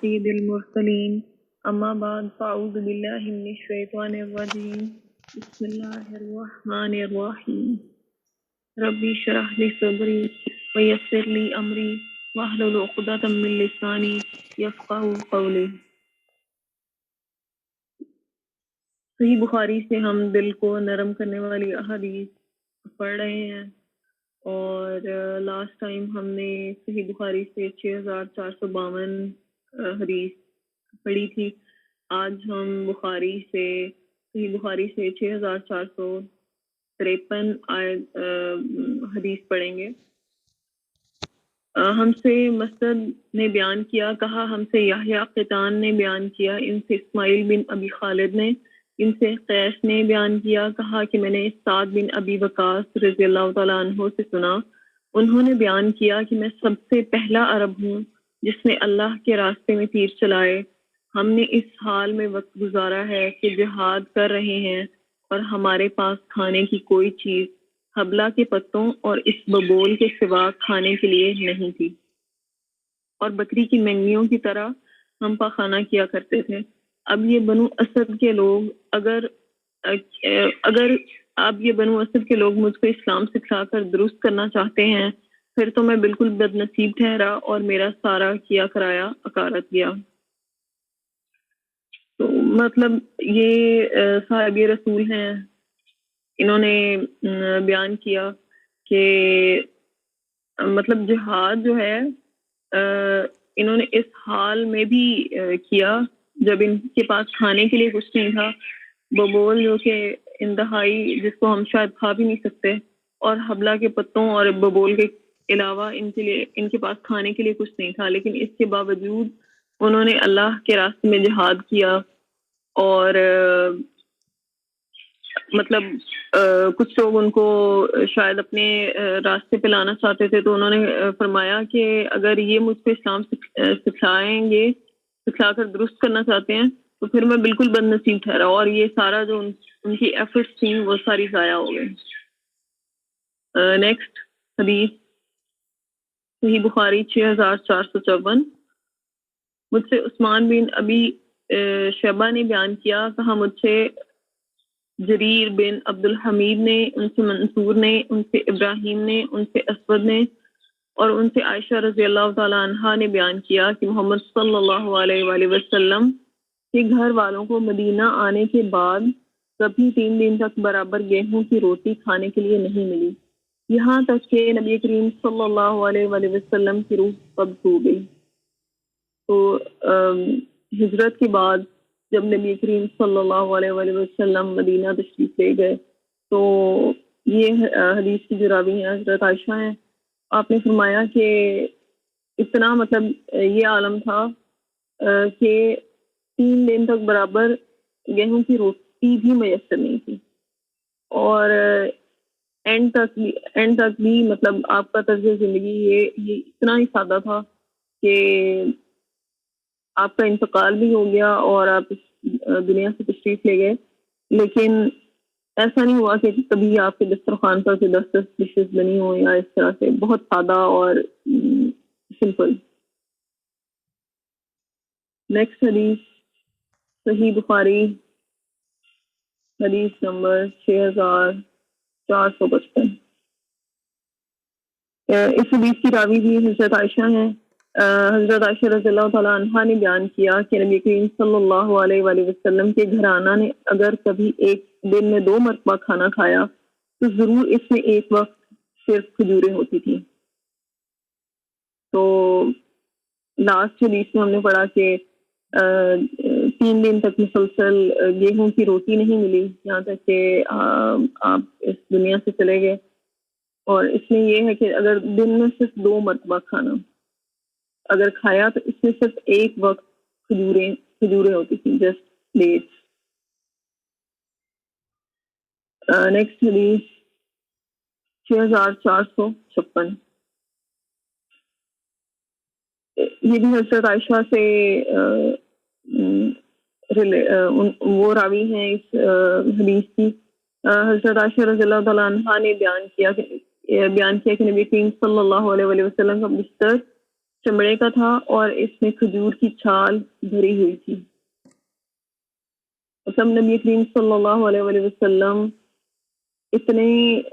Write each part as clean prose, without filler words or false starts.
سيد المرسلين أما بعد فأعوذ بالله من الشيطان الرجيم بسم الله الرحمن الرحيم ربي اشرح لي صدري ويسر لي أمري واحلل عقدة من لساني يفقهوا قولي۔ صحیح بخاری سے ہم دل کو نرم کرنے والی احادیث پڑھ رہے ہیں، اور لاسٹ ٹائم ہم نے صحیح بخاری سے 6452 حدیث پڑھی تھی۔ آج ہم صحیح بخاری سے 6453 حدیث پڑھیں گے۔ ہم سے مسعود نے بیان کیا، کہا ہم سے یحییٰ قطان نے بیان کیا، ان سے اسماعیل بن ابی خالد نے، ان سے قیس نے بیان کیا، کہا کہ میں نے سعد بن ابی وقاص رضی اللہ تعالیٰ عنہ سے سنا، انہوں نے بیان کیا کہ میں سب سے پہلا عرب ہوں جس نے اللہ کے راستے میں تیر چلائے۔ ہم نے اس حال میں وقت گزارا ہے کہ جہاد کر رہے ہیں اور ہمارے پاس کھانے کی کوئی چیز حبلہ کے پتوں اور اس ببول کے سوا کھانے کے لیے نہیں تھی، اور بکری کی مینگنیوں کی طرح ہم پاخانہ کیا کرتے تھے۔ اب یہ بنو اسد کے لوگ مجھ کو اسلام سکھلا کر درست کرنا چاہتے ہیں، پھر تو میں بالکل بد نصیب ٹھہرا اور میرا سارا کیا کرایا اکارت گیا۔ تو مطلب یہ صحابی رسول ہیں، انہوں نے بیان کیا کہ مطلب جہاد جو ہے انہوں نے اس حال میں بھی کیا جب ان کے پاس کھانے کے لیے کچھ نہیں تھا، ببول جو کہ انتہائی جس کو ہم شاید کھا بھی نہیں سکتے، اور حبلہ کے پتوں اور ببول کے علاوہ ان کے پاس کھانے کے لیے کچھ نہیں تھا، لیکن اس کے باوجود انہوں نے اللہ کے راستے میں جہاد کیا۔ اور مطلب کچھ لوگ ان کو شاید اپنے راستے پہ لانا چاہتے تھے، تو انہوں نے فرمایا کہ اگر یہ مجھ پہ اسلام سکھلا کر درست کرنا چاہتے ہیں تو پھر میں بالکل بد نصیب ٹھہرا، اور یہ سارا جو ان کی ایفرٹس تھیں وہ ساری ضائع ہو گئے۔ نیکسٹ حدیث صحیح بخاری 6454، مجھ سے عثمان بن ابی شیبہ نے بیان کیا، کہا مجھ سے جریر بن عبد الحمید نے، ان سے منصور نے، ان سے ابراہیم نے، ان سے اسود نے، اور ان سے عائشہ رضی اللہ تعالی عنہا نے بیان کیا کہ محمد صلی اللہ علیہ وآلہ وسلم کے گھر والوں کو مدینہ آنے کے بعد کبھی 3 دن تک برابر گیہوں کی روٹی کھانے کے لیے نہیں ملی، یہاں تک کہ نبی کریم صلی اللہ علیہ وآلہ وسلم کی روح قبض ہو گئی۔ تو ہجرت کے بعد جب نبی کریم صلی اللہ علیہ وآلہ وسلم مدینہ تشریف لے گئے تو یہ حدیث کی جو راوی ہیں حضرت عائشہ ہیں، آپ نے فرمایا کہ اتنا مطلب یہ عالم تھا کہ 3 دن تک برابر گیہوں کی روٹی بھی میسر نہیں تھی، اور اینڈ تک بھی مطلب آپ کا طرز زندگی یہ اتنا ہی سادہ تھا کہ آپ کا انتقال بھی ہو گیا اور آپ اس دنیا سے تشریف لے گئے، لیکن ایسا نہیں ہوا کہ کبھی آپ کے دسترخوان پر سے 10 ڈشز بنی ہوں، یا اس طرح سے بہت سادہ اور سمپل۔ نیکسٹ حدیث صحیح بخاری حدیث نمبر 6455، اس حدیث کی راوی بھی حضرت عائشہ ہیں۔ حضرت عائشہ رضی اللہ تعالیٰ عنہا نے بیان کیا کہ نبی کریم صلی اللہ علیہ وآلہ وسلم کے گھرانہ نے اگر کبھی ایک دن میں 2 مرتبہ کھانا کھایا تو ضرور اس میں ایک وقت صرف کھجوریں ہوتی تھیں۔ تو لاسٹ حدیث میں ہم نے پڑھا کہ 3 دن تک مسلسل گیہوں کی روٹی نہیں ملی، یہاں تک کہ آپ اس دنیا سے چلے گئے، اور اس میں یہ ہے کہ اگر دن میں صرف 2 مرتبہ کھانا اگر کھایا تو اس میں صرف ایک وقت کھجوریں ہوتی تھیں، جسٹ ڈیٹس۔ نیکسٹ حدیث 6456، یہ بھی حضرت عائشہ سے وہ راوی ہیں اس حدیث کی۔ حضرت عائشہ رضی اللہ تعالیٰ عنہا نے بیان کیا کہ نبی کریم صلی اللہ علیہ وسلم کا بستر چمڑے کا تھا اور اس میں کھجور کی چھال بھری ہوئی تھی. مطلب نبی کریم صلی اللہ علیہ وآلہ وسلم اتنے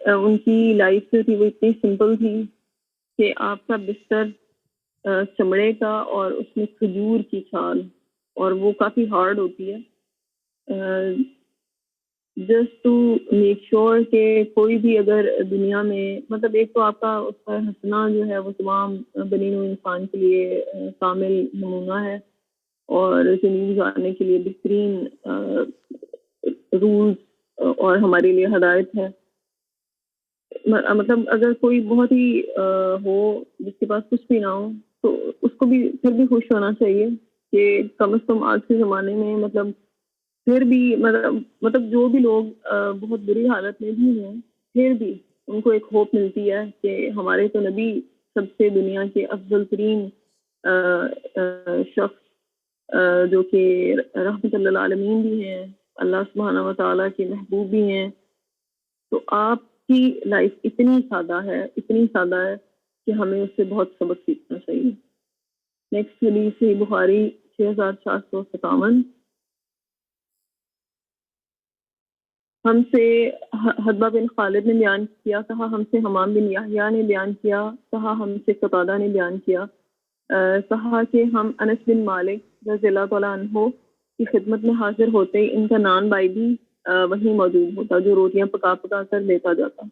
ان کی لائف جو تھی وہ اتنی سمپل تھی کہ آپ کا بستر چمڑے کا اور اس میں کھجور کی چھال، اور وہ کافی ہارڈ ہوتی ہے، جسٹ ٹو میک شیور کہ کوئی بھی اگر دنیا میں، مطلب ایک تو آپ کا اس کا ہنسنا جو ہے وہ تمام بنی نوع انسان کے لیے کامل نمونہ ہے، اور زندگی گزارنے کے لیے بہترین رولز اور ہمارے لیے ہدایت ہے. مطلب اگر کوئی بہت ہی ہو جس کے پاس کچھ بھی نہ ہو تو اس کو بھی پھر بھی خوش ہونا چاہیے کہ کم از کم آج کے زمانے میں مطلب پھر بھی مطلب جو بھی لوگ بہت بری حالت میں بھی ہیں پھر بھی ان کو ایک ہوپ ملتی ہے کہ ہمارے تو نبی سب سے دنیا کے افضل ترین شخص جو کہ رحمت اللہ عالمین بھی ہیں، اللہ سبحانہ و تعالیٰ کے محبوب بھی ہیں، تو آپ کی لائف اتنی سادہ ہے کہ ہمیں اس سے بہت سبق سیکھنا چاہیے. نیکسٹ حدیث ہے بخاری 6457. ہم سے حدبہ بن خالد نے بیان کیا، کہا ہم سے حمام بن یحییٰ نے بیان کیا، کہا ہم سے قتادہ نے بیان کیا، کہا کہ ہم انس بن مالک رضی اللہ تعالیٰ عنہ کی خدمت میں حاضر ہوتے ان کا نان بھائی بھی وہیں موجود ہوتا جو روٹیاں پکا پکا کر دیتا جاتا.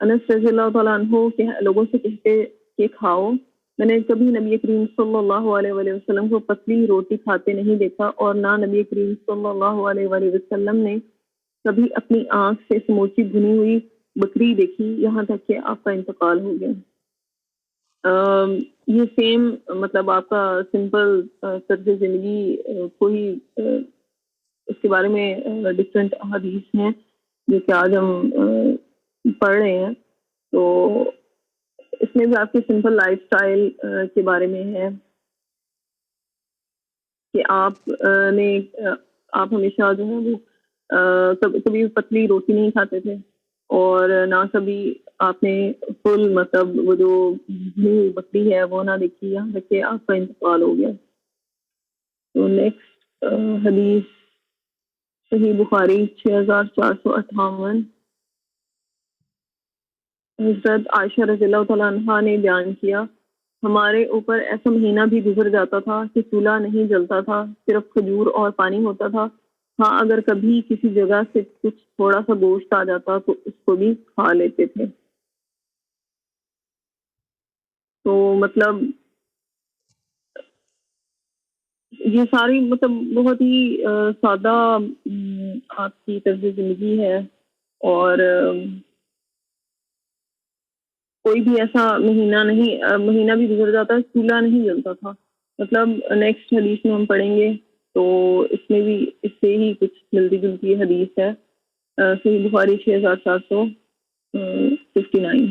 انس رضی اللہ تعالیٰ عنہ لوگوں سے کہتے کہ کھاؤ، میں نے کبھی نبی کریم صلی اللہ علیہ وآلہ وسلم کو پتلی روٹی کھاتے نہیں دیکھا، اور نہ نبی کریم صلی اللہ علیہ وآلہ وسلم نے کبھی اپنی آنکھ سے سموچی بھنی ہوئی بکری دیکھی یہاں تک کہ آپ کا انتقال ہو گیا. یہ سیم مطلب آپ کا سمپل طرز زندگی کو ہی اس کے بارے میں ڈفرینٹ حدیث ہیں جو کہ آج ہم پڑھ رہے ہیں. تو اس میں بھی آپ کی سمپل لائف سٹائل کے بارے میں ہے کہ آپ ہمیشہ جو ہے وہ کبھی پتلی روٹی نہیں کھاتے تھے، اور نہ کبھی آپ نے فل مطلب وہ جو بکری ہے وہ نہ دیکھی یہاں تک کہ آپ کا انتقال ہو گیا. تو نیکسٹ حدیث صحیح بخاری 6458. حضرت عائشہ رضی اللہ تعالیٰ عنہا نے بیان کیا، ہمارے اوپر ایسا مہینہ بھی گزر جاتا تھا کہ چولہا نہیں جلتا تھا، صرف کھجور اور پانی ہوتا تھا. ہاں اگر کبھی کسی جگہ سے کچھ تھوڑا سا گوشت آ جاتا تو اس کو بھی کھا لیتے تھے. تو مطلب یہ ساری مطلب بہت ہی سادہ آپ کی طرز زندگی ہے، اور کوئی بھی ایسا مہینہ بھی گزر جاتا چولہا نہیں جلتا تھا. مطلب نیکسٹ حدیث میں ہم پڑھیں گے تو اس میں بھی اس سے ہی کچھ ملتی جلتی حدیث ہے. صحیح بخاری 6759.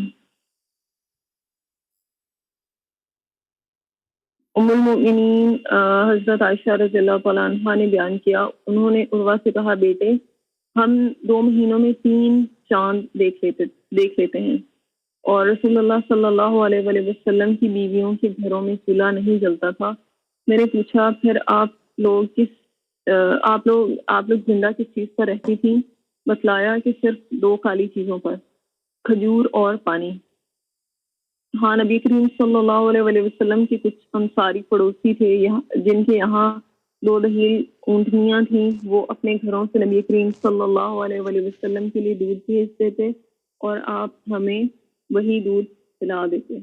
ام المؤمنین حضرت عائشہ رضی اللہ تعالیٰ عنہ نے بیان کیا، انہوں نے عروہ سے کہا بیٹے ہم 2 مہینوں میں 3 چاند دیکھ لیتے ہیں، اور رسول اللہ صلی اللہ علیہ وآلہ وسلم کی بیویوں کے گھروں میں چولہا نہیں جلتا تھا. میں نے پوچھا پھر آپ لوگ زندہ کس چیز پر رہتی تھیں؟ بتلایا کہ صرف 2 کالی چیزوں پر، کھجور اور پانی. ہاں نبی کریم صلی اللہ علیہ وآلہ وسلم کے کچھ انصاری پڑوسی تھے جن کے یہاں 2 دہیل اونٹنیاں تھیں، وہ اپنے گھروں سے نبی کریم صلی اللہ علیہ وآلہ وسلم کے لیے دودھ بھیجتے تھے اور آپ ہمیں وہی دودھ پلا دیتے.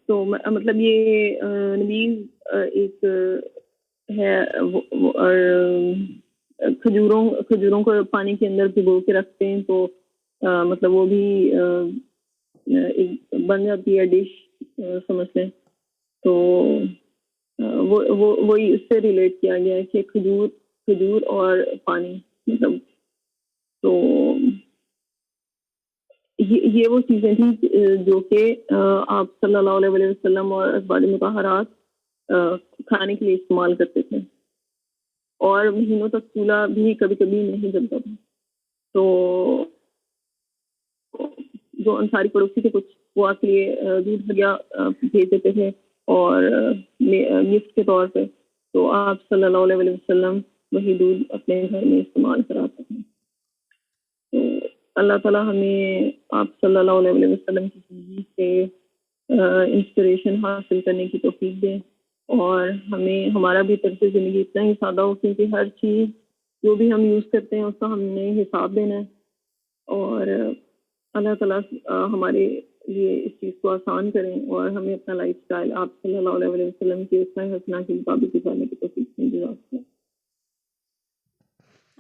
تو مطلب یہ نبی ایک ہے کھجوروں کو پانی کے اندر بھگو کے رکھتے ہیں تو مطلب وہ بھی ایک بن جاتی ہے ڈش سمجھ لیں. تو وہی اس سے ریلیٹ کیا گیا ہے کہ کھجور اور پانی مطلب. تو یہ وہ چیزیں تھیں جو کہ آپ صلی اللہ علیہ وسلم اور ازواج مطہرات کھانے کے لیے استعمال کرتے تھے، اور مہینوں تک چولہا بھی کبھی کبھی نہیں جلتا تھا. تو جو انصاری پڑوسی تھے کچھ وہ آپ کے لیے دودھ ہدیہ بھیج دیتے تھے اور گفٹ کے طور پہ، تو آپ صلی اللہ علیہ وسلم وہی دودھ اپنے گھر میں استعمال کراتے ہیں. تو اللہ تعالیٰ ہمیں آپ صلی اللہ علیہ وسلم کی زندگی سے انسپریشن حاصل کرنے کی توفیق دے، اور ہمیں ہمارا بھی طرز زندگی اتنا ہی سادہ ہو، کیونکہ ہر چیز جو بھی ہم یوز کرتے ہیں اس کا ہم نے حساب دینا ہے، اور اللہ تعالیٰ ہمارے لیے اس چیز کو آسان کریں اور ہمیں اپنا لائف اسٹائل آپ صلی اللہ علیہ وسلم کی اسماء حسنہ کے مطابق گزارنے کی توفیق دیں. جزاک اللہ.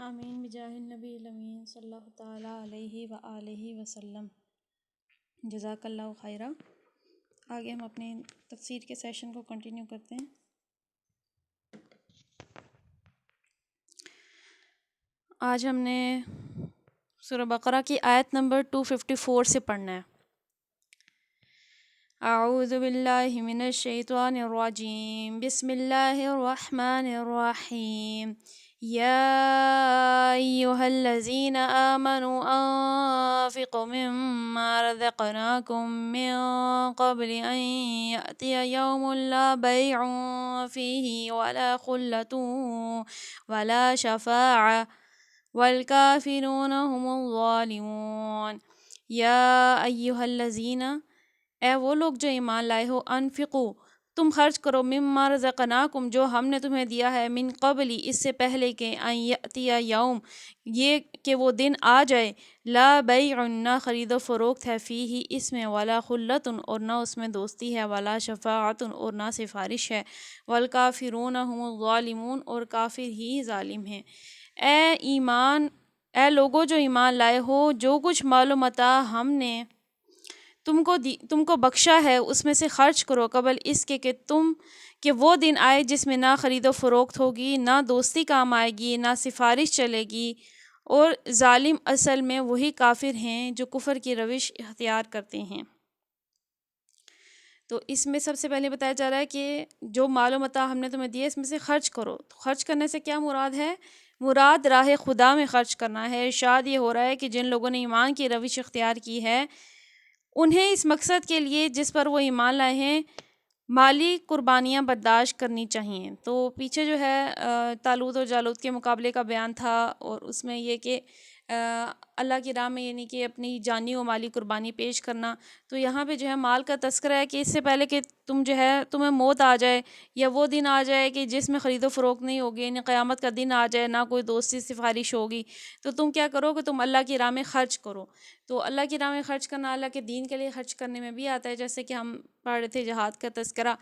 آمین بجاہ النبی الامین صلی اللہ تعالیٰ علیہ وآلہ وسلم. جزاک اللہ خیرہ. آگے ہم اپنے تفسیر کے سیشن کو کنٹینیو کرتے ہیں. آج ہم نے سورہ بقرہ کی آیت نمبر 254 سے پڑھنا ہے. اعوذ باللہ من الشیطان الرجیم. بسم اللہ الرحمن الرحیم. یا ایہا الذین آمنوا انفقوا مما رزقناکم من قبل ان یأتی یوم لا بیع فیہ ولا خلۃ ولا شفاعہ والکافرون هم الظالمون. یا ایہا الذین، اے وہ لوگ جو ایمان لائے ہو، انفقو، تم خرچ کرو، مما رزقناکم، جو ہم نے تمہیں دیا ہے، من قبلی، اس سے پہلے کہ ان یأتی یوم، یہ کہ وہ دن آ جائے، لا بیع، نہ خرید و فروخت ہے، فیہ، اس میں، ولا خلۃ، اور نہ اس میں دوستی ہے، ولا شفاعت، اور نہ سفارش ہے، والکافرون هم الظالمون، اور کافر ہی ظالم ہیں. اے لوگوں جو ایمان لائے ہو، جو کچھ مال و متاع ہم نے تم کو بخشا ہے اس میں سے خرچ کرو، قبل اس کے کہ وہ دن آئے جس میں نہ خرید و فروخت ہوگی، نہ دوستی کام آئے گی، نہ سفارش چلے گی، اور ظالم اصل میں وہی کافر ہیں جو کفر کی روش اختیار کرتے ہیں. تو اس میں سب سے پہلے بتایا جا رہا ہے کہ جو مال و متاع ہم نے تمہیں دیا اس میں سے خرچ کرو. تو خرچ کرنے سے کیا مراد ہے؟ مراد راہ خدا میں خرچ کرنا ہے. ارشاد یہ ہو رہا ہے کہ جن لوگوں نے ایمان کی روش اختیار کی ہے، انہیں اس مقصد کے لیے جس پر وہ ایمان لائے ہیں مالی قربانیاں برداشت کرنی چاہیے. تو پیچھے جو ہے طالوت اور جالوت کے مقابلے کا بیان تھا، اور اس میں یہ کہ اللہ کی راہ میں یعنی کہ اپنی جانی و مالی قربانی پیش کرنا. تو یہاں پہ جو ہے مال کا تذکرہ ہے کہ اس سے پہلے کہ تمہیں موت آ جائے، یا وہ دن آ جائے کہ جس میں خرید و فروخت نہیں ہوگی، یعنی قیامت کا دن آ جائے، نہ کوئی دوستی سفارش ہوگی، تو تم کیا کرو کہ تم اللہ کی راہ میں خرچ کرو. تو اللہ کی راہ میں خرچ کرنا اللہ کے دین کے لیے خرچ کرنے میں بھی آتا ہے، جیسے کہ ہم پڑھ رہے تھے جہاد کا تذکرہ.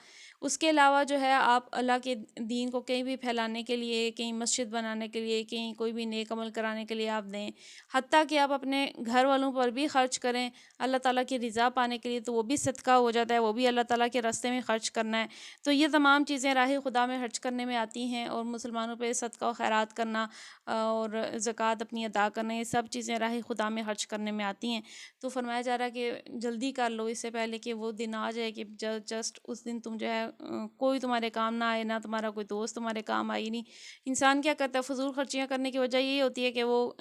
اس کے علاوہ جو ہے آپ اللہ کے دین کو کہیں بھی پھیلانے کے لیے، کہیں مسجد بنانے کے لیے، کہیں کوئی بھی نیک عمل کرانے کے لیے آپ دیں، حتیٰ کہ آپ اپنے گھر والوں پر بھی خرچ کریں اللہ تعالیٰ کی رضا پانے کے لیے، تو وہ بھی صدقہ ہو جاتا ہے، وہ بھی اللہ تعالیٰ کے راستے میں خرچ کرنا ہے. تو یہ تمام چیزیں راہ خدا میں خرچ کرنے میں آتی ہیں، اور مسلمانوں پہ صدقہ و خیرات کرنا اور زکوٰۃ اپنی ادا کرنا، یہ سب چیزیں راہ خدا میں خرچ کرنے میں آتی ہیں. تو فرمایا جا رہا ہے کہ جلدی کر لو اس سے پہلے کہ وہ دن آ جائے کہ جسٹ اس دن تم جو ہے کوئی تمہارے کام نہ آئے، نہ تمہارا کوئی دوست تمہارے کام آئی نہیں. انسان کیا کرتا ہے؟ فضول خرچیاں کرنے کی وجہ یہی ہوتی ہے کہ وہ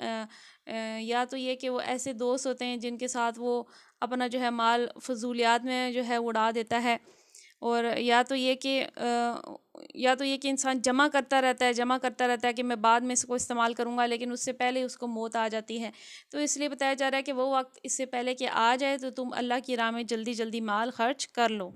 یا تو یہ کہ وہ ایسے دوست ہوتے ہیں جن کے ساتھ وہ اپنا جو ہے مال فضولیات میں جو ہے اڑا دیتا ہے، اور یا تو یہ کہ انسان جمع کرتا رہتا ہے کہ میں بعد میں اس کو استعمال کروں گا، لیکن اس سے پہلے اس کو موت آ جاتی ہے. تو اس لیے بتایا جا رہا ہے کہ وہ وقت اس سے پہلے کہ آ جائے تو تم اللہ کی راہ میں جلدی جلدی مال خرچ کر لو.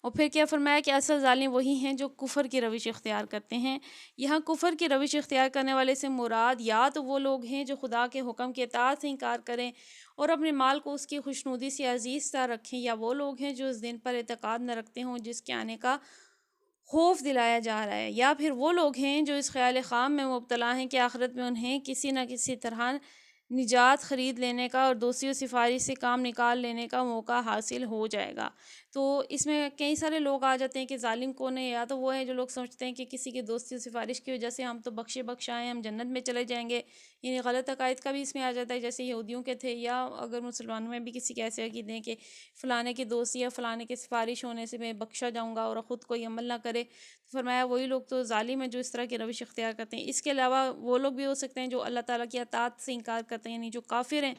اور پھر کیا فرمایا کہ اصل ظالم وہی ہیں جو کفر کی روش اختیار کرتے ہیں. یہاں کفر کی روش اختیار کرنے والے سے مراد یا تو وہ لوگ ہیں جو خدا کے حکم کے اطاعت سے انکار کریں اور اپنے مال کو اس کی خوشنودی سے عزیز تر رکھیں، یا وہ لوگ ہیں جو اس دن پر اعتقاد نہ رکھتے ہوں جس کے آنے کا خوف دلایا جا رہا ہے، یا پھر وہ لوگ ہیں جو اس خیال خام میں مبتلا ہیں کہ آخرت میں انہیں کسی نہ کسی طرح نجات خرید لینے کا اور دوسری و سفارش سے کام نکال لینے کا موقع حاصل ہو جائے گا. تو اس میں کئی سارے لوگ آ جاتے ہیں کہ ظالم کون ہے؟ یا تو وہ ہیں جو لوگ سمجھتے ہیں کہ کسی کی دوستی و سفارش کی وجہ سے ہم تو بخشے آئے، ہم جنت میں چلے جائیں گے، یعنی غلط عقائد کا بھی اس میں آ جاتا ہے جیسے یہودیوں کے تھے، یا اگر مسلمانوں میں بھی کسی کے ایسے عقیدے ہیں کہ فلانے کی دوستی یا فلانے کے سفارش ہونے سے میں بخشا جاؤں گا اور خود کوئی عمل نہ کرے، تو فرمایا وہی لوگ تو ظالم ہیں جو اس طرح کی روش اختیار کرتے ہیں. اس کے علاوہ وہ لوگ بھی ہو سکتے ہیں جو اللہ تعالیٰ کی اطاعت سے انکار کرتے ہیں، یعنی جو کافر ہیں.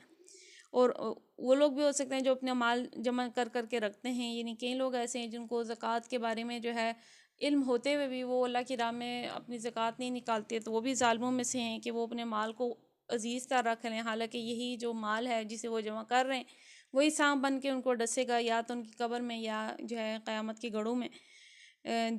اور وہ لوگ بھی ہو سکتے ہیں جو اپنا مال جمع کر کے رکھتے ہیں، یعنی کئی لوگ ایسے ہیں جن کو زکوٰۃ کے بارے میں جو ہے علم ہوتے ہوئے بھی وہ اللہ کی راہ میں اپنی زکوٰۃ نہیں نکالتے، تو وہ بھی ظالموں میں سے ہیں کہ وہ اپنے مال کو عزیز تر رکھ لیں، حالانکہ یہی جو مال ہے جسے وہ جمع کر رہے ہیں وہی سانپ بن کے ان کو ڈسے گا، یا تو ان کی قبر میں یا جو ہے قیامت کے گڑھوں میں،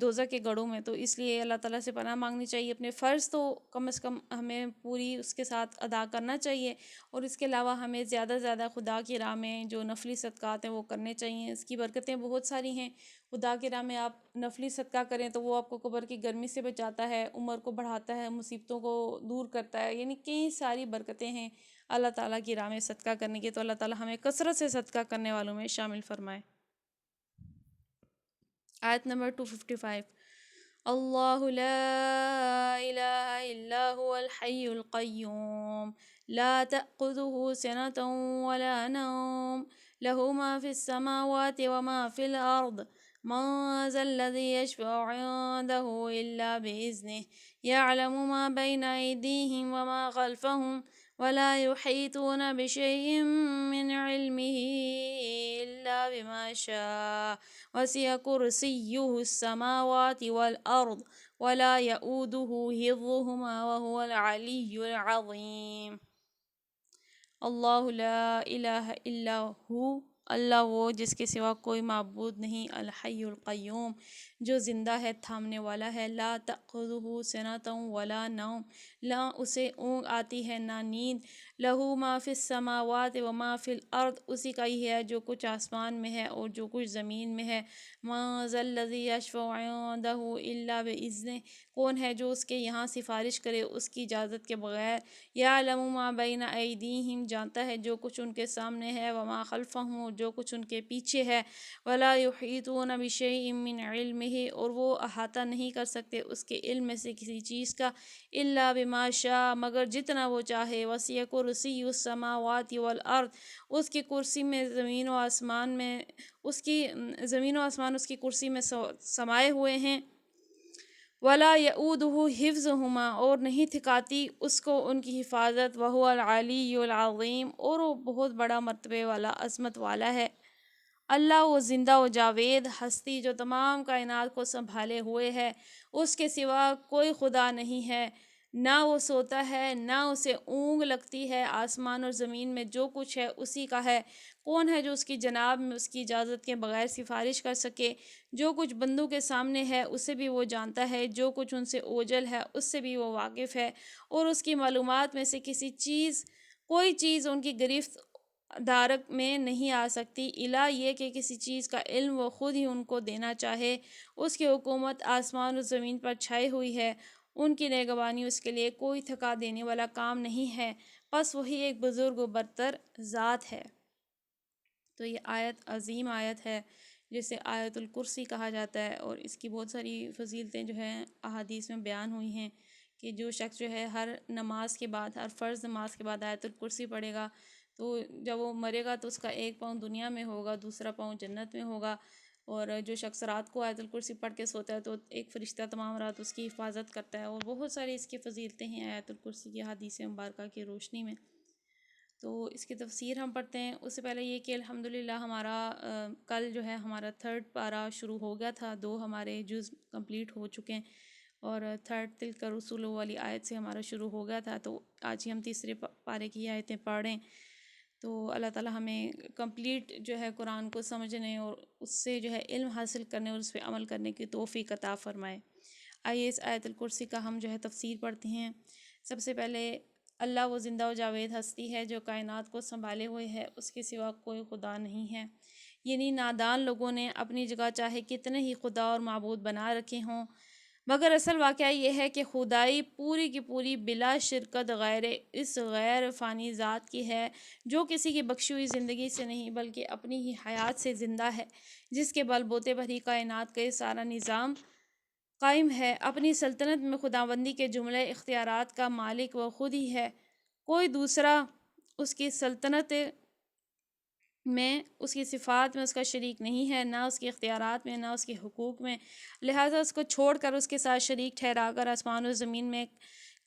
دوزخ کے گڑھوں میں۔ تو اس لیے اللہ تعالیٰ سے پناہ مانگنی چاہیے، اپنے فرض تو کم از کم ہمیں پوری اس کے ساتھ ادا کرنا چاہیے، اور اس کے علاوہ ہمیں زیادہ سے زیادہ خدا کی راہ میں جو نفلی صدقات ہیں وہ کرنے چاہیے۔ اس کی برکتیں بہت ساری ہیں، خدا کی راہ میں آپ نفلی صدقہ کریں تو وہ آپ کو قبر کی گرمی سے بچاتا ہے، عمر کو بڑھاتا ہے، مصیبتوں کو دور کرتا ہے، یعنی کئی ساری برکتیں ہیں اللہ تعالیٰ کی راہ میں صدقہ کرنے کی۔ تو اللہ تعالیٰ ہمیں کثرت سے صدقہ کرنے والوں میں شامل فرمائے۔ آیت نمبر 255، اللہ لا الہ الا هو الحی القیوم لا تأخذه سنة ولا نوم له ما في السماوات وما في الأرض من ذا الذي يشفع عنده إلا بإذنه يعلم ما بين أيديهم وما خلفهم ولا يحيطون بشيء من علمه إلا بما شاء وسع كرسيه السماوات والأرض ولا يؤوده حفظهما وهو العلي العظيم۔ اللہ لا الہ الا ہو، اللہ وہ جس کے سوا کوئی معبود نہیں، الحی القیوم جو زندہ ہے، تھامنے والا ہے، لا تأخذہ سنۃ ولا نوم، نہ اسے اونگ آتی ہے نہ نیند، لہو ما فی السماوات و ما فی الارض، اسی کا ہی ہے جو کچھ آسمان میں ہے اور جو کچھ زمین میں ہے، من ذا الذی یشفع عندہ الا باذنہ، کون ہے جو اس کے یہاں سفارش کرے اس کی اجازت کے بغیر، یعلم ما بین ایدیہم، جانتا ہے جو کچھ ان کے سامنے ہے، وما خلفہم، جو کچھ ان کے پیچھے ہے، ولا یحیطون بشیء من علمہ، اور وہ احاطہ نہیں کر سکتے اس کے علم میں سے کسی چیز کا، الا بما شاء، مگر جتنا وہ چاہے، وسع کرسی السماوات والارض، اس کی کرسی میں زمین و آسمان میں، اس کی زمین و آسمان اس کی کرسی میں سمائے ہوئے ہیں، ولا یؤودہ حفظہما، اور نہیں تھکاتی اس کو ان کی حفاظت، وہو العلی العظیم، اور وہ بہت بڑا مرتبے والا، عظمت والا ہے۔ اللہ وہ زندہ و جاوید ہستی جو تمام کائنات کو سنبھالے ہوئے ہے، اس کے سوا کوئی خدا نہیں ہے، نہ وہ سوتا ہے نہ اسے اونگ لگتی ہے، آسمان اور زمین میں جو کچھ ہے اسی کا ہے، کون ہے جو اس کی جناب میں اس کی اجازت کے بغیر سفارش کر سکے، جو کچھ بندوں کے سامنے ہے اسے بھی وہ جانتا ہے، جو کچھ ان سے اوجل ہے اس سے بھی وہ واقف ہے، اور اس کی معلومات میں سے کسی چیز، کوئی چیز ان کی گرفت دارک میں نہیں آ سکتی، الا یہ کہ کسی چیز کا علم وہ خود ہی ان کو دینا چاہے، اس کی حکومت آسمان و زمین پر چھائی ہوئی ہے، ان کی نگہبانی اس کے لیے کوئی تھکا دینے والا کام نہیں ہے، بس وہی ایک بزرگ و برتر ذات ہے۔ تو یہ آیت عظیم آیت ہے جسے آیت الکرسی کہا جاتا ہے، اور اس کی بہت ساری فضیلتیں جو ہیں احادیث میں بیان ہوئی ہیں کہ جو شخص جو ہے ہر نماز کے بعد، ہر فرض نماز کے بعد آیت الکرسی پڑھے گا تو جب وہ مرے گا تو اس کا ایک پاؤں دنیا میں ہوگا، دوسرا پاؤں جنت میں ہوگا، اور جو شخص رات کو آیت الکرسی پڑھ کے سوتا ہے تو ایک فرشتہ تمام رات اس کی حفاظت کرتا ہے، اور بہت ساری اس کی فضیلتیں ہیں آیت الکرسی کی حدیث مبارکہ کی روشنی میں۔ تو اس کی تفسیر ہم پڑھتے ہیں، اس سے پہلے یہ کہ الحمدللہ ہمارا کل جو ہے ہمارا 3rd پارہ شروع ہو گیا تھا، 2 ہمارے جز کمپلیٹ ہو چکے ہیں، اور 3rd تلک رسول والی آیت سے ہمارا شروع ہو گیا تھا، تو آج ہی ہم تیسرے پارے کی آیتیں پڑھ رہے ہیں۔ تو اللہ تعالیٰ ہمیں کمپلیٹ جو ہے قرآن کو سمجھنے اور اس سے جو ہے علم حاصل کرنے اور اس پہ عمل کرنے کی توفیق عطا فرمائے۔ آئیے اس آیت الکرسی کا ہم جو ہے تفسیر پڑھتے ہیں۔ سب سے پہلے اللہ وہ زندہ و جاوید ہستی ہے جو کائنات کو سنبھالے ہوئے ہے، اس کے سوا کوئی خدا نہیں ہے، یعنی نادان لوگوں نے اپنی جگہ چاہے کتنے ہی خدا اور معبود بنا رکھے ہوں، مگر اصل واقعہ یہ ہے کہ خدائی پوری کی پوری بلا شرکت اس غیر فانی ذات کی ہے، جو کسی کی بخشی ہوئی زندگی سے نہیں بلکہ اپنی ہی حیات سے زندہ ہے، جس کے بل بوتے پر ہی کائنات کا یہ سارا نظام قائم ہے۔ اپنی سلطنت میں خداوندی کے جملے اختیارات کا مالک وہ خود ہی ہے، کوئی دوسرا اس کی سلطنت میں، اس کی صفات میں اس کا شریک نہیں ہے، نہ اس کے اختیارات میں، نہ اس کے حقوق میں، لہٰذا اس کو چھوڑ کر اس کے ساتھ شریک ٹھہرا کر آسمان و زمین میں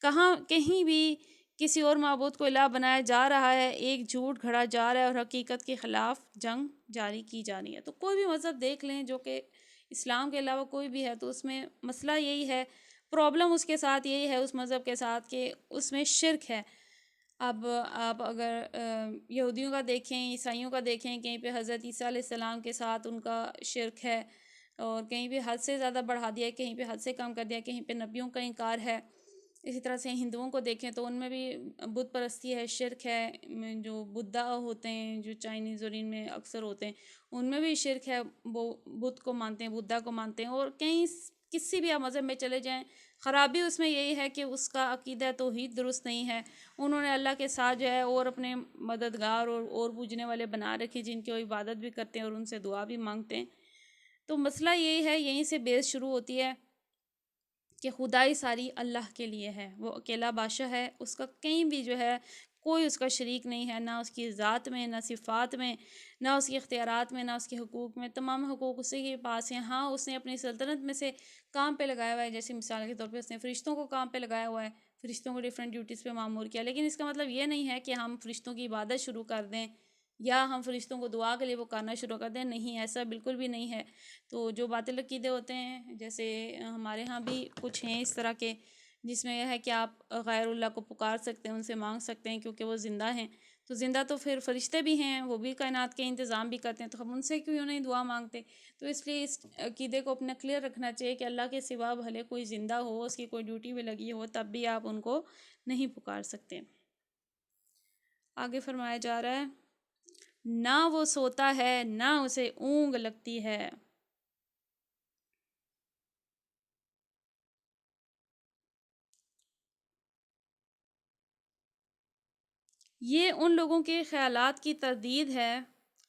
کہیں بھی کسی اور معبود کو الہ بنایا جا رہا ہے، ایک جھوٹ گھڑا جا رہا ہے اور حقیقت کے خلاف جنگ جاری کی جا رہی ہے۔ تو کوئی بھی مذہب دیکھ لیں جو کہ اسلام کے علاوہ کوئی بھی ہے، تو اس میں مسئلہ یہی ہے، پرابلم اس کے ساتھ یہی ہے اس مذہب کے ساتھ کہ اس میں شرک ہے۔ اب آپ اگر یہودیوں کا دیکھیں، عیسائیوں کا دیکھیں، کہیں پہ حضرت عیسیٰ علیہ السلام کے ساتھ ان کا شرک ہے، اور کہیں پہ حد سے زیادہ بڑھا دیا، کہیں پہ حد سے کم کر دیا، کہیں پہ نبیوں کا انکار ہے۔ اسی طرح سے ہندوؤں کو دیکھیں تو ان میں بھی بت پرستی ہے، شرک ہے، جو بدھا ہوتے ہیں، جو چائنیز اور ان میں اکثر ہوتے ہیں، ان میں بھی شرک ہے، وہ بت کو مانتے ہیں، بدھا کو مانتے ہیں۔ اور کہیں کسی بھی آپ مذہب میں چلے جائیں، خرابی اس میں یہی ہے کہ اس کا عقیدہ توحید درست نہیں ہے۔ انہوں نے اللہ کے ساتھ جو ہے اور اپنے مددگار اور پوجنے والے بنا رکھے، جن کی وہ عبادت بھی کرتے ہیں اور ان سے دعا بھی مانگتے ہیں۔ تو مسئلہ یہی ہے، یہیں سے بیس شروع ہوتی ہے کہ خدائی ساری اللہ کے لیے ہے، وہ اکیلا بادشاہ ہے، اس کا کہیں بھی جو ہے کوئی اس کا شریک نہیں ہے، نہ اس کی ذات میں، نہ صفات میں، نہ اس کے اختیارات میں، نہ اس کے حقوق میں، تمام حقوق اسی کے پاس ہیں۔ ہاں، اس نے اپنی سلطنت میں سے کام پہ لگایا ہوا ہے، جیسے مثال کے طور پہ اس نے فرشتوں کو کام پہ لگایا ہوا ہے، فرشتوں کو ڈیفرنٹ ڈیوٹیز پہ معمور کیا، لیکن اس کا مطلب یہ نہیں ہے کہ ہم فرشتوں کی عبادت شروع کر دیں یا ہم فرشتوں کو دعا کے لیے وہ کرنا شروع کر دیں، نہیں، ایسا بالکل بھی نہیں ہے۔ تو جو باطل عقیدے ہوتے ہیں، جیسے ہمارے ہاں بھی کچھ ہیں اس طرح کے، جس میں یہ ہے کہ آپ غیر اللہ کو پکار سکتے ہیں، ان سے مانگ سکتے ہیں کیونکہ وہ زندہ ہیں۔ تو زندہ تو پھر فرشتے بھی ہیں، وہ بھی کائنات کے انتظام بھی کرتے ہیں، تو ہم ان سے کیوں نہیں دعا مانگتے؟ تو اس لیے اس عقیدے کو اپنا کلیئر رکھنا چاہیے کہ اللہ کے سوا بھلے کوئی زندہ ہو، اس کی کوئی ڈیوٹی بھی لگی ہو، تب بھی آپ ان کو نہیں پکار سکتے۔ آگے فرمایا جا رہا ہے، نہ وہ سوتا ہے، نہ اسے اونگ لگتی ہے۔ یہ ان لوگوں کے خیالات کی تردید ہے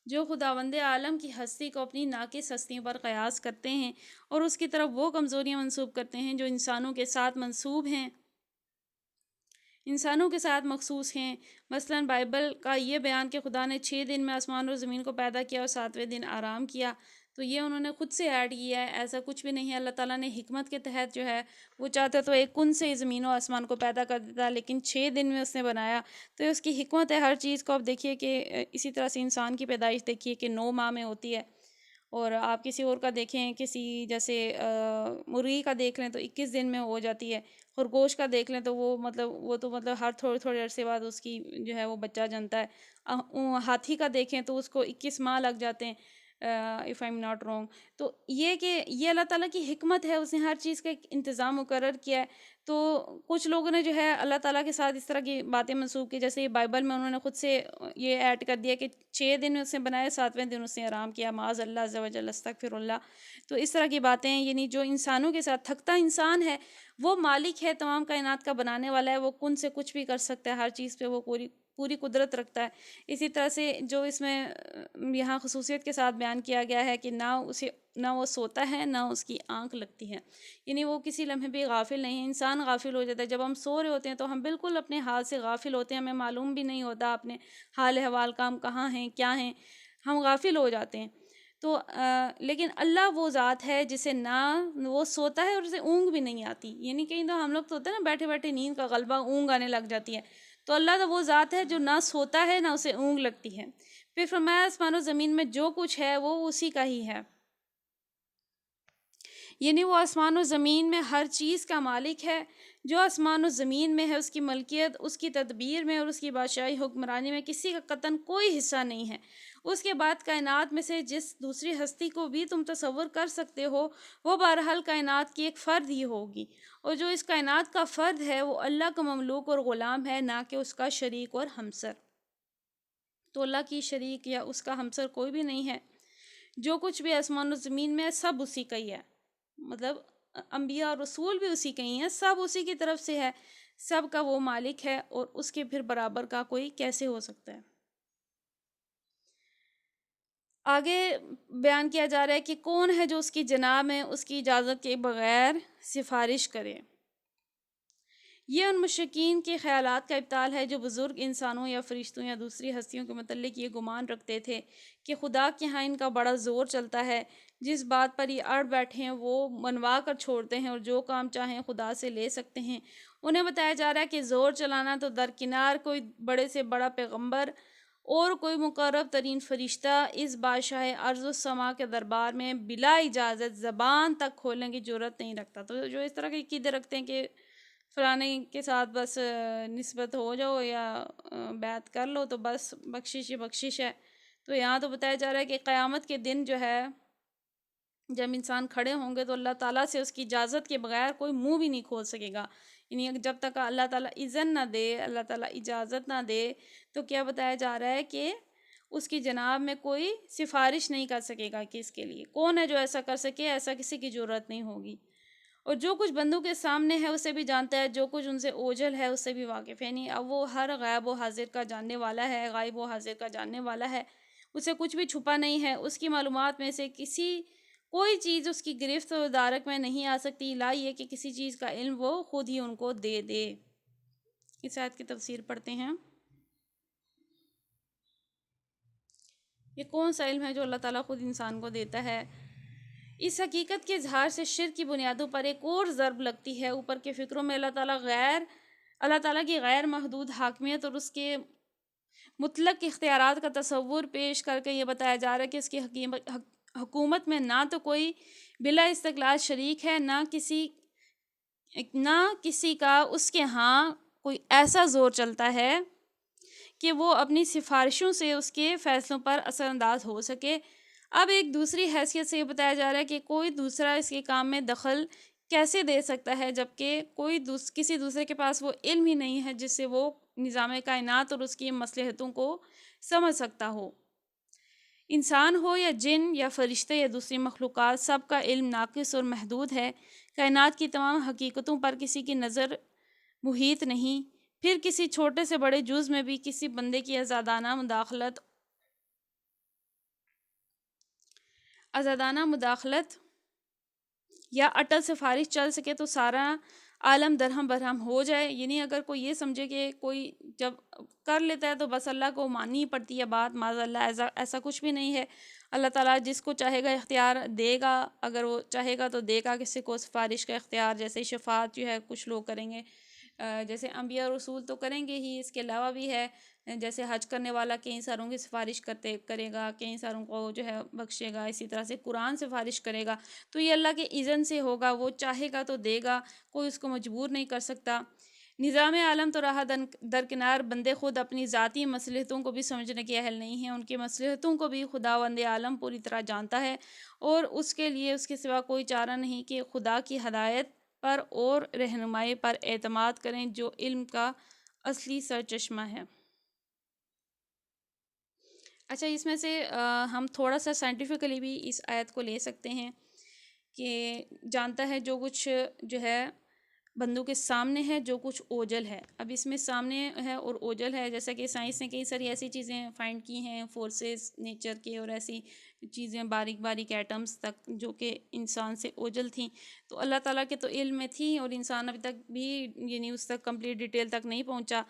جو خداوند عالم کی ہستی کو اپنی ناقص ہستیوں پر قیاس کرتے ہیں اور اس کی طرف وہ کمزوریاں منسوب کرتے ہیں جو انسانوں کے ساتھ منسوب ہیں، انسانوں کے ساتھ مخصوص ہیں۔ مثلاً بائبل کا یہ بیان کہ خدا نے 6 دن میں آسمان اور زمین کو پیدا کیا اور 7ویں دن آرام کیا، تو یہ انہوں نے خود سے ایڈ کیا ہے، ایسا کچھ بھی نہیں ہے۔ اللہ تعالیٰ نے حکمت کے تحت جو ہے وہ چاہتا تو ایک کن سے زمین و آسمان کو پیدا کر دیتا، لیکن 6 دن میں اس نے بنایا، تو اس کی حکمت ہے ہر چیز کو۔ اب دیکھیے کہ اسی طرح سے انسان کی پیدائش دیکھیے کہ 9 ماہ میں ہوتی ہے، اور آپ کسی اور کا دیکھیں، کسی جیسے مرغی کا دیکھ لیں تو 21 دن میں ہو جاتی ہے، خرگوش کا دیکھ لیں تو وہ تو ہر تھوڑے تھوڑے عرصے بعد اس کی جو ہے وہ بچہ جنتا ہے۔ ہاتھی کا دیکھیں تو اس کو 21 ماہ لگ جاتے ہیں، if I am not wrong. تو یہ کہ یہ اللہ تعالیٰ کی حکمت ہے، اس نے ہر چیز کا ایک انتظام مقرر کیا ہے۔ تو کچھ لوگوں نے جو ہے اللہ تعالیٰ کے ساتھ اس طرح کی باتیں منسوخ کی، جیسے بائبل میں انہوں نے خود سے یہ ایڈ کر دیا کہ 6 دن اس نے بنایا، 7ویں دن اس نے آرام کیا، معاذ اللہ عز و جل، استغفر اللہ۔ تو اس طرح کی باتیں، یعنی جو انسانوں کے ساتھ تھکتا انسان ہے، وہ مالک ہے، تمام کائنات کا بنانے والا ہے، وہ کن سے کچھ بھی کر سکتا ہے، ہر چیز پہ وہ پوری قدرت رکھتا ہے۔ اسی طرح سے جو اس میں یہاں خصوصیت کے ساتھ بیان کیا گیا ہے کہ نہ وہ سوتا ہے، نہ اس کی آنکھ لگتی ہے، یعنی وہ کسی لمحے بھی غافل نہیں ہے۔ انسان غافل ہو جاتا ہے جب ہم سو رہے ہوتے ہیں، تو ہم بالکل اپنے حال سے غافل ہوتے ہیں، ہمیں معلوم بھی نہیں ہوتا اپنے حال احوال کا، ہم کہاں ہیں، کیا ہیں، ہم غافل ہو جاتے ہیں۔ تو لیکن اللہ وہ ذات ہے جسے نہ وہ سوتا ہے اور اسے اونگ بھی نہیں آتی، یعنی کہیں تو ہم لوگ تو ہوتے ہیں نا بیٹھے بیٹھے نیند کا غلبہ، اونگ آنے لگ جاتی ہے، تو اللہ تو وہ ذات ہے جو نہ سوتا ہے، نہ اسے اونگ لگتی ہے۔ پھر فرمایا آسمان و زمین میں جو کچھ ہے وہ اسی کا ہی ہے، یعنی وہ آسمان و زمین میں ہر چیز کا مالک ہے۔ جو آسمان و زمین میں ہے اس کی ملکیت، اس کی تدبیر میں اور اس کی بادشاہی حکمرانی میں کسی کا قطعاً کوئی حصہ نہیں ہے۔ اس کے بعد کائنات میں سے جس دوسری ہستی کو بھی تم تصور کر سکتے ہو، وہ بہرحال کائنات کی ایک فرد ہی ہوگی، اور جو اس کائنات کا فرد ہے وہ اللہ کا مملوک اور غلام ہے، نہ کہ اس کا شریک اور ہمسر۔ تو اللہ کی شریک یا اس کا ہمسر کوئی بھی نہیں ہے۔ جو کچھ بھی آسمان و زمین میں ہے سب اسی کا ہی ہے، مطلب انبیاء اور رسول بھی اسی کے ہی ہیں، سب اسی کی طرف سے ہے، سب کا وہ مالک ہے، اور اس کے پھر برابر کا کوئی کیسے ہو سکتا ہے۔ آگے بیان کیا جا رہا ہے کہ کون ہے جو اس کی جناب میں اس کی اجازت کے بغیر سفارش کرے، یہ ان مشرکین کے خیالات کا ابطال ہے جو بزرگ انسانوں یا فرشتوں یا دوسری ہستیوں کے متعلق یہ گمان رکھتے تھے کہ خدا کے ہاں ان کا بڑا زور چلتا ہے، جس بات پر یہ اڑ بیٹھے ہیں وہ منوا کر چھوڑتے ہیں اور جو کام چاہیں خدا سے لے سکتے ہیں۔ انہیں بتایا جا رہا ہے کہ زور چلانا تو درکنار کوئی بڑے سے بڑا پیغمبر اور کوئی مقرب ترین فرشتہ اس بادشاہ ارض و سما کے دربار میں بلا اجازت زبان تک کھولنے کی جرت نہیں رکھتا۔ تو جو اس طرح کے عقیدے رکھتے ہیں کہ فلانے کے ساتھ بس نسبت ہو جاؤ یا بیعت کر لو تو بس بخشش ہی بخشش ہے، تو یہاں تو بتایا جا رہا ہے کہ قیامت کے دن جو ہے جب انسان کھڑے ہوں گے تو اللہ تعالیٰ سے اس کی اجازت کے بغیر کوئی منہ بھی نہیں کھول سکے گا، یعنی جب تک اللہ تعالیٰ اذن نہ دے، اللہ تعالیٰ اجازت نہ دے، تو کیا بتایا جا رہا ہے کہ اس کی جناب میں کوئی سفارش نہیں کر سکے گا کہ اس کے لیے کون ہے جو ایسا کر سکے، ایسا کسی کی ضرورت نہیں ہوگی۔ اور جو کچھ بندوں کے سامنے ہے اسے بھی جانتا ہے، جو کچھ ان سے اوجھل ہے اس سے بھی واقف ہے، یعنی اب وہ ہر غیب و حاضر کا جاننے والا ہے، غائب و حاضر کا جاننے والا ہے، اسے کچھ بھی چھپا نہیں ہے، اس کی معلومات میں سے کوئی چیز اس کی گرفت و دارک میں نہیں آ سکتی، لا یہ کہ کسی چیز کا علم وہ خود ہی ان کو دے دے۔ اس آیت کی تفسیر پڑھتے ہیں۔ یہ کون سا علم ہے جو اللہ تعالیٰ خود انسان کو دیتا ہے؟ اس حقیقت کے اظہار سے شرک کی بنیادوں پر ایک اور ضرب لگتی ہے۔ اوپر کے فکروں میں اللہ تعالیٰ کی غیر محدود حاکمیت اور اس کے مطلق اختیارات کا تصور پیش کر کے یہ بتایا جا رہا ہے کہ اس کی حکومت میں نہ تو کوئی بلا استقلال شریک ہے، نہ کسی کا اس کے ہاں کوئی ایسا زور چلتا ہے کہ وہ اپنی سفارشوں سے اس کے فیصلوں پر اثر انداز ہو سکے۔ اب ایک دوسری حیثیت سے یہ بتایا جا رہا ہے کہ کوئی دوسرا اس کے کام میں دخل کیسے دے سکتا ہے جبکہ کسی دوسرے کے پاس وہ علم ہی نہیں ہے جس سے وہ نظام کائنات اور اس کی مصلحتوں کو سمجھ سکتا ہو۔ انسان ہو یا جن یا فرشتے یا دوسری مخلوقات، سب کا علم ناقص اور محدود ہے۔ کائنات کی تمام حقیقتوں پر کسی کی نظر محیط نہیں، پھر کسی چھوٹے سے بڑے جز میں بھی کسی بندے کی آزادانہ مداخلت یا اٹل سفارش چل سکے تو سارا عالم درہم برہم ہو جائے، یعنی اگر کوئی یہ سمجھے کہ کوئی جب کر لیتا ہے تو بس اللہ کو ماننی پڑتی ہے بات، معاذ اللہ ایسا کچھ بھی نہیں ہے۔ اللہ تعالیٰ جس کو چاہے گا اختیار دے گا، اگر وہ چاہے گا تو دے گا کسی کو سفارش کا اختیار، جیسے شفاعت جو ہے کچھ لوگ کریں گے، جیسے انبیاء اور رسول تو کریں گے ہی، اس کے علاوہ بھی ہے جیسے حج کرنے والا کئی ساروں کی سفارش کرے گا، کئی ساروں کو جو ہے بخشے گا، اسی طرح سے قرآن سفارش کرے گا، تو یہ اللہ کے اذن سے ہوگا، وہ چاہے گا تو دے گا، کوئی اس کو مجبور نہیں کر سکتا۔ نظام عالم تو رہا درکنار، بندے خود اپنی ذاتی مصلحتوں کو بھی سمجھنے کے اہل نہیں ہیں، ان کی مصلحتوں کو بھی خداوند عالم پوری طرح جانتا ہے اور اس کے لیے اس کے سوا کوئی چارہ نہیں کہ خدا کی ہدایت پر اور رہنمائی پر اعتماد کریں جو علم کا اصلی سرچشمہ ہے۔ اچھا، اس میں سے ہم تھوڑا سا سائنٹیفکلی بھی اس آیت کو لے سکتے ہیں کہ جانتا ہے جو کچھ جو ہے بندوں کے سامنے ہے، جو کچھ اوجل ہے۔ اب اس میں سامنے ہے اور اوجل ہے، جیسا کہ سائنس نے کئی ساری ایسی چیزیں فائنڈ کی ہیں، فورسز نیچر کے اور ایسی چیزیں باریک باریک ایٹمز تک جو کہ انسان سے اوجل تھیں، تو اللہ تعالیٰ کے تو علم میں تھی اور انسان ابھی تک بھی یعنی اس تک کمپلیٹ ڈیٹیل تک نہیں پہنچا،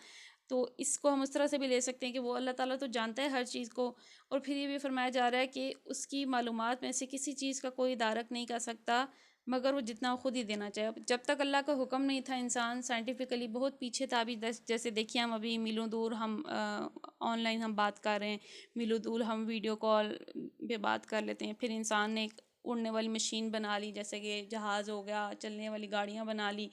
تو اس کو ہم اس طرح سے بھی لے سکتے ہیں کہ وہ اللہ تعالیٰ تو جانتا ہے ہر چیز کو، اور پھر یہ بھی فرمایا جا رہا ہے کہ اس کی معلومات میں سے کسی چیز کا کوئی دارک نہیں کر سکتا مگر وہ جتنا خود ہی دینا چاہے۔ جب تک اللہ کا حکم نہیں تھا انسان سائنٹیفکلی بہت پیچھے تھا، ابھی جیسے دیکھیے ہم ابھی میلوں دور ہم آن لائن ہم بات کر رہے ہیں، میلوں دور ہم ویڈیو کال پہ بات کر لیتے ہیں، پھر انسان نے ایک اڑنے والی مشین بنا لی، جیسے کہ جہاز ہو گیا، چلنے والی گاڑیاں بنا لی،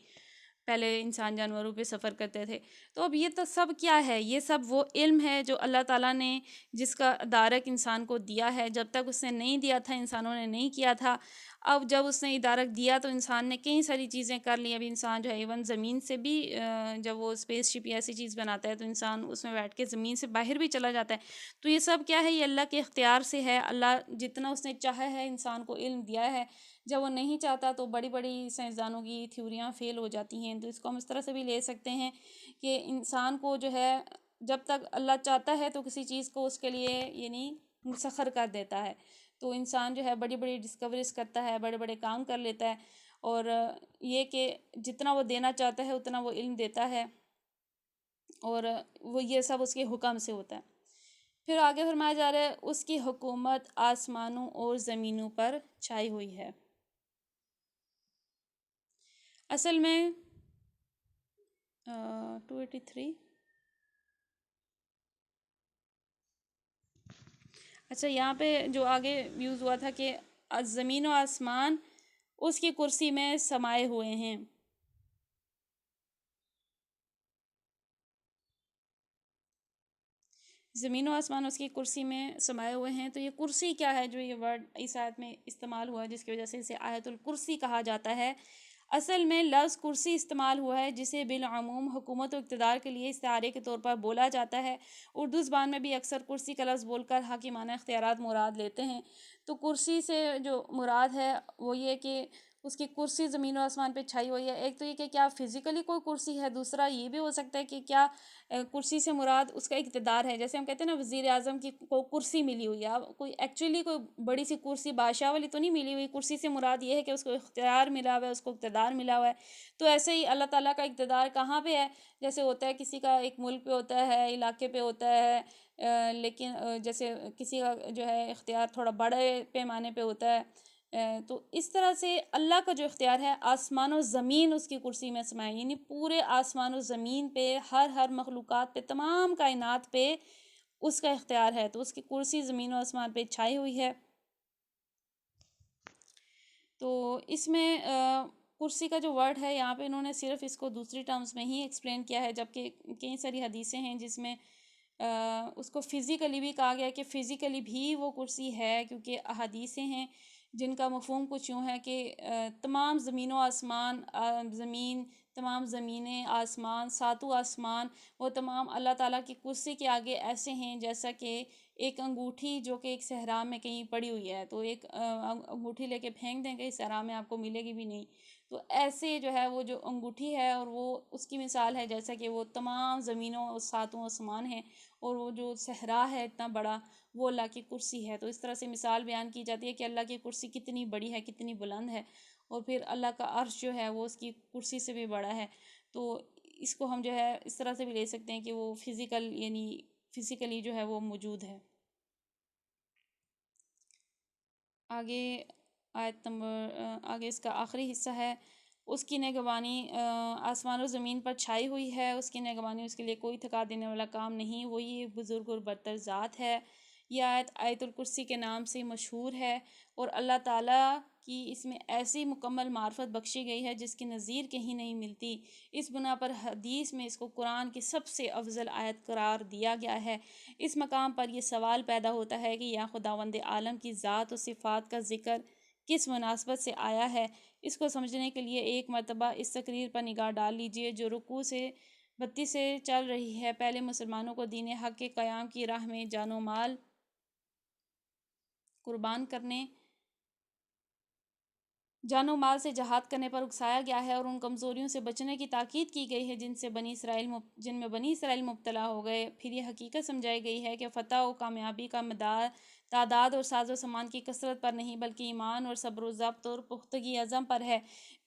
پہلے انسان جانوروں پہ سفر کرتے تھے، تو اب یہ تو سب کیا ہے؟ یہ سب وہ علم ہے جو اللہ تعالیٰ نے جس کا ادارک انسان کو دیا ہے، جب تک اس نے نہیں دیا تھا انسانوں نے نہیں کیا تھا، اب جب اس نے ادارک دیا تو انسان نے کئی ساری چیزیں کر لی۔ اب انسان جو ہے ایون زمین سے بھی جب وہ اسپیس شپ یا ایسی چیز بناتا ہے تو انسان اس میں بیٹھ کے زمین سے باہر بھی چلا جاتا ہے، تو یہ سب کیا ہے؟ یہ اللہ کے اختیار سے ہے۔ اللہ جتنا اس نے چاہا ہے انسان کو علم دیا ہے، جب وہ نہیں چاہتا تو بڑی بڑی سائنسدانوں کی تھیوریاں فیل ہو جاتی ہیں، تو اس کو ہم اس طرح سے بھی لے سکتے ہیں کہ انسان کو جو ہے جب تک اللہ چاہتا ہے تو کسی چیز کو اس کے لیے یعنی مسخر کر دیتا ہے، تو انسان جو ہے بڑی بڑی ڈسکوریز کرتا ہے، بڑے بڑے کام کر لیتا ہے، اور یہ کہ جتنا وہ دینا چاہتا ہے اتنا وہ علم دیتا ہے، اور وہ یہ سب اس کے حکم سے ہوتا ہے۔ پھر آگے فرمایا جا رہا ہے اس کی حکومت آسمانوں اور زمینوں پر چھائی ہوئی ہے۔ اصل میں 283 اچھا، یہاں پہ جو آگے یوز ہوا تھا کہ زمین و آسمان اس کی کرسی میں سمائے ہوئے ہیں۔ زمین و آسمان اس کی کرسی میں سمائے ہوئے ہیں، تو یہ کرسی کیا ہے جو یہ ورڈ اس آیت میں استعمال ہوا ہے جس کی وجہ سے اسے آیت الکرسی کہا جاتا ہے؟ اصل میں لفظ کرسی استعمال ہوا ہے جسے بالعموم حکومت و اقتدار کے لیے استعارے کے طور پر بولا جاتا ہے۔ اردو زبان میں بھی اکثر کرسی کا لفظ بول کر حاکمانہ اختیارات مراد لیتے ہیں۔ تو کرسی سے جو مراد ہے وہ یہ کہ اس کی کرسی زمین و آسمان پہ چھائی ہوئی ہے۔ ایک تو یہ کہ کیا فزیکلی کوئی کرسی ہے، دوسرا یہ بھی ہو سکتا ہے کہ کیا کرسی سے مراد اس کا اقتدار ہے، جیسے ہم کہتے ہیں نا وزیر اعظم کی کو کرسی ملی ہوئی ہے۔ اب کوئی ایکچولی کوئی بڑی سی کرسی بادشاہ والی تو نہیں ملی ہوئی، کرسی سے مراد یہ ہے کہ اس کو اختیار ملا ہوا ہے، اس کو اقتدار ملا ہوا ہے۔ تو ایسے ہی اللہ تعالیٰ کا اقتدار کہاں پہ ہے؟ جیسے ہوتا ہے کسی کا ایک ملک پہ ہوتا ہے، علاقے پہ ہوتا ہے، لیکن جیسے کسی کا جو ہے اختیار تھوڑا بڑے پیمانے پہ ہوتا ہے، تو اس طرح سے اللہ کا جو اختیار ہے آسمان و زمین اس کی کرسی میں سمائے، یعنی پورے آسمان و زمین پہ ہر مخلوقات پہ، تمام کائنات پہ اس کا اختیار ہے، تو اس کی کرسی زمین و آسمان پہ چھائی ہوئی ہے۔ تو اس میں کرسی کا جو ورڈ ہے یہاں پہ انہوں نے صرف اس کو دوسری ٹرمز میں ہی ایکسپلین کیا ہے، جبکہ کئی ساری حدیثیں ہیں جس میں اس کو فزیکلی بھی کہا گیا ہے کہ فزیکلی بھی وہ کرسی ہے، کیونکہ احادیثیں ہیں جن کا مفہوم کچھ یوں ہے کہ تمام زمین و آسمان، زمین، تمام زمینیں، آسمان، ساتوں آسمان، وہ تمام اللہ تعالیٰ کی کرسی کے آگے ایسے ہیں جیسا کہ ایک انگوٹھی جو کہ ایک صحرا میں کہیں پڑی ہوئی ہے، تو ایک انگوٹھی لے کے پھینک دیں کہیں صحرا میں، آپ کو ملے گی بھی نہیں۔ تو ایسے جو ہے وہ جو انگوٹھی ہے اور وہ اس کی مثال ہے جیسا کہ وہ تمام زمینوں اور ساتوں آسمان ہیں، اور وہ جو صحرا ہے اتنا بڑا وہ اللہ کی کرسی ہے۔ تو اس طرح سے مثال بیان کی جاتی ہے کہ اللہ کی کرسی کتنی بڑی ہے، کتنی بلند ہے، اور پھر اللہ کا عرش جو ہے وہ اس کی کرسی سے بھی بڑا ہے۔ تو اس کو ہم جو ہے اس طرح سے بھی لے سکتے ہیں کہ وہ فزیکل، یعنی فزیکلی جو ہے وہ موجود ہے۔ آگے آیت نمبر آگے اس کا آخری حصہ ہے، اس کی نگہبانی آسمان و زمین پر چھائی ہوئی ہے، اس کی نگہبانی اس کے لیے کوئی تھکا دینے والا کام نہیں، وہی بزرگ اور برتر ذات ہے۔ یہ آیت آیت الکرسی کے نام سے مشہور ہے، اور اللہ تعالیٰ کی اس میں ایسی مکمل معرفت بخشی گئی ہے جس کی نظیر کہیں نہیں ملتی۔ اس بنا پر حدیث میں اس کو قرآن کی سب سے افضل آیت قرار دیا گیا ہے۔ اس مقام پر یہ سوال پیدا ہوتا ہے کہ یا خداوند عالم کی ذات و صفات کا ذکر کس مناسبت سے آیا ہے؟ اس کو سمجھنے کے لیے ایک مرتبہ اس تقریر پر نگاہ ڈال لیجئے جو رکوع سے 32 سے چل رہی ہے۔ پہلے مسلمانوں کو دین حق کے قیام کی راہ میں جان و مال قربان کرنے، جان و مال سے جہاد کرنے پر اکسایا گیا ہے، اور ان کمزوریوں سے بچنے کی تاکید کی گئی ہے جن میں بنی اسرائیل مبتلا ہو گئے۔ پھر یہ حقیقت سمجھائی گئی ہے کہ فتح و کامیابی کا مدار تعداد اور ساز و سامان کی کثرت پر نہیں بلکہ ایمان اور صبر و ضبط اور پختگی عزم پر ہے۔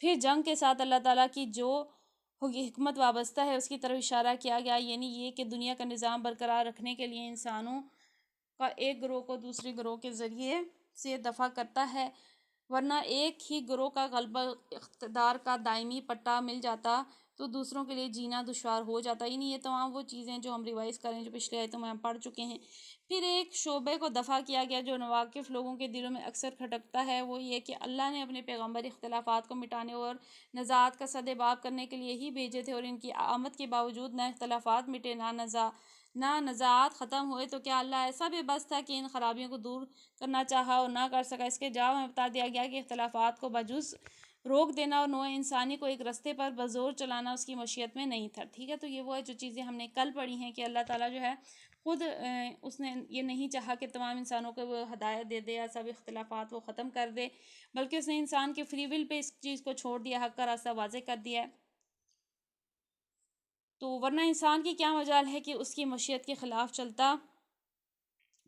پھر جنگ کے ساتھ اللہ تعالیٰ کی جو حکمت وابستہ ہے اس کی طرف اشارہ کیا گیا، یعنی یہ کہ دنیا کا نظام برقرار رکھنے کے لیے انسانوں کا ایک گروہ کو دوسرے گروہ کے ذریعے سے دفع کرتا ہے، ورنہ ایک ہی گروہ کا غلبہ اقتدار کا دائمی پٹا مل جاتا تو دوسروں کے لیے جینا دشوار ہو جاتا۔ یعنی یہ تمام وہ چیزیں جو ہم ریوائز کریں جو پچھلے آیتوں میں ہم پڑھ چکے ہیں۔ پھر ایک شعبے کو دفع کیا گیا جو ناواقف لوگوں کے دلوں میں اکثر کھٹکتا ہے، وہ یہ کہ اللہ نے اپنے پیغمبر اختلافات کو مٹانے اور نزاعات کا سد باب کرنے کے لیے ہی بھیجے تھے، اور ان کی آمد کے باوجود نہ اختلافات مٹے نہ نزاعات ختم ہوئے، تو کیا اللہ ایسا بے بس تھا کہ ان خرابیوں کو دور کرنا چاہا اور نہ کر سکا؟ اس کے جواب میں بتا دیا گیا کہ اختلافات کو بجز روک دینا اور نوع انسانی کو ایک رستے پر بزور چلانا اس کی مشیت میں نہیں تھا۔ ٹھیک ہے، تو یہ وہ ہے جو چیزیں ہم نے کل پڑھی ہیں کہ اللہ تعالیٰ جو ہے خود اس نے یہ نہیں چاہا کہ تمام انسانوں کو وہ ہدایت دے دے یا سب اختلافات وہ ختم کر دے، بلکہ اس نے انسان کے فری ول پہ اس چیز کو چھوڑ دیا، حق کا راستہ واضح کر دیا ہے۔ تو ورنہ انسان کی کیا مجال ہے کہ اس کی مشیت کے خلاف چلتا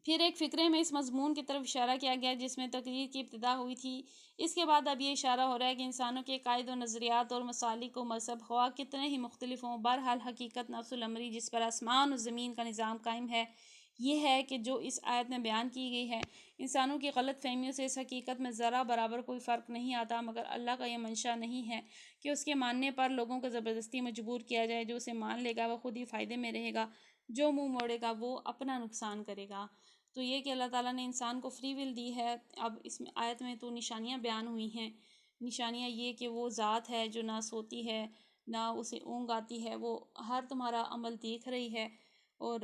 پھر ایک فقرے میں اس مضمون کی طرف اشارہ کیا گیا جس میں تقریر کی ابتدا ہوئی تھی۔ اس کے بعد اب یہ اشارہ ہو رہا ہے کہ انسانوں کے عقائد و نظریات اور مسالک و مذہب خواہ کتنے ہی مختلف ہوں، بہرحال حقیقت نفس الامری جس پر آسمان و زمین کا نظام قائم ہے یہ ہے کہ جو اس آیت میں بیان کی گئی ہے۔ انسانوں کی غلط فہمیوں سے اس حقیقت میں ذرا برابر کوئی فرق نہیں آتا، مگر اللہ کا یہ منشا نہیں ہے کہ اس کے ماننے پر لوگوں کو زبردستی مجبور کیا جائے۔ جو اسے مان لے گا وہ خود ہی فائدے میں رہے گا، جو منہ موڑے گا وہ اپنا نقصان کرے گا۔ تو یہ کہ اللہ تعالیٰ نے انسان کو فری ول دی ہے۔ اب اس میں آیت میں تو نشانیاں بیان ہوئی ہیں، نشانیاں یہ کہ وہ ذات ہے جو نہ سوتی ہے نہ اسے اونگ آتی ہے، وہ ہر تمہارا عمل دیکھ رہی ہے، اور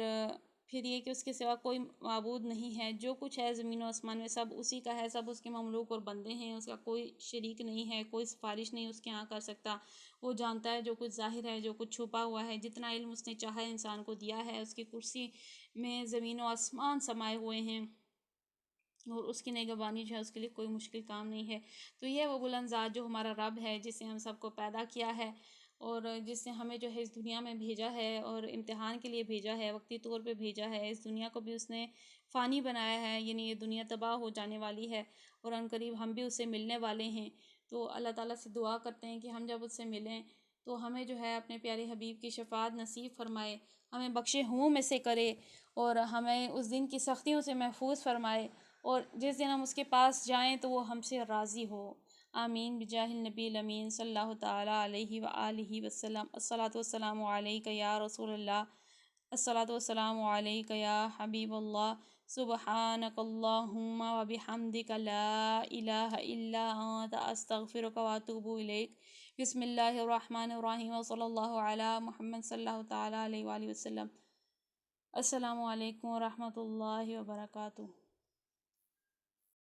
پھر یہ کہ اس کے سوا کوئی معبود نہیں ہے، جو کچھ ہے زمین و آسمان میں سب اسی کا ہے، سب اس کے مملوک اور بندے ہیں، اس کا کوئی شریک نہیں ہے، کوئی سفارش نہیں اس کے ہاں کر سکتا۔ وہ جانتا ہے جو کچھ ظاہر ہے، جو کچھ چھپا ہوا ہے، جتنا علم اس نے چاہا انسان کو دیا ہے۔ اس کی کرسی میں زمین و آسمان سمائے ہوئے ہیں، اور اس کی نگہبانی جو ہے اس کے لیے کوئی مشکل کام نہیں ہے۔ تو یہ وہ بلند ذات جو ہمارا رب ہے، جس نے ہم سب کو پیدا کیا ہے اور جس نے ہمیں جو ہے اس دنیا میں بھیجا ہے اور امتحان کے لیے بھیجا ہے، وقتی طور پہ بھیجا ہے۔ اس دنیا کو بھی اس نے فانی بنایا ہے، یعنی یہ دنیا تباہ ہو جانے والی ہے اور عنقریب ہم بھی اس سے ملنے والے ہیں۔ تو اللہ تعالیٰ سے دعا کرتے ہیں کہ ہم جب اس سے ملیں تو ہمیں جو ہے اپنے پیارے حبیب کی شفاعت نصیب فرمائے، ہمیں بخشے ہوں میں سے کرے، اور ہمیں اس دن کی سختیوں سے محفوظ فرمائے، اور جس دن ہم اس کے پاس جائیں تو وہ ہم سے راضی ہو۔ آمین بجاہ النبی الامین صلی اللہ تعالیٰ علیہ وآلہ وسلم۔ الصلاۃ والسلام علیک یا رسول اللہ، الصلاۃ والسلام علیک یا حبیب اللہ، سبحانک اللہم وبحمدک لا الہ الا انت استغفرک واتوب الیک۔ بسم اللہ الرحمن الرحیم وصلی اللہ علی محمد صلی اللہ تعالیٰ علیہ وآلہ وسلم۔ السلام علیکم ورحمۃ اللہ وبرکاتہ۔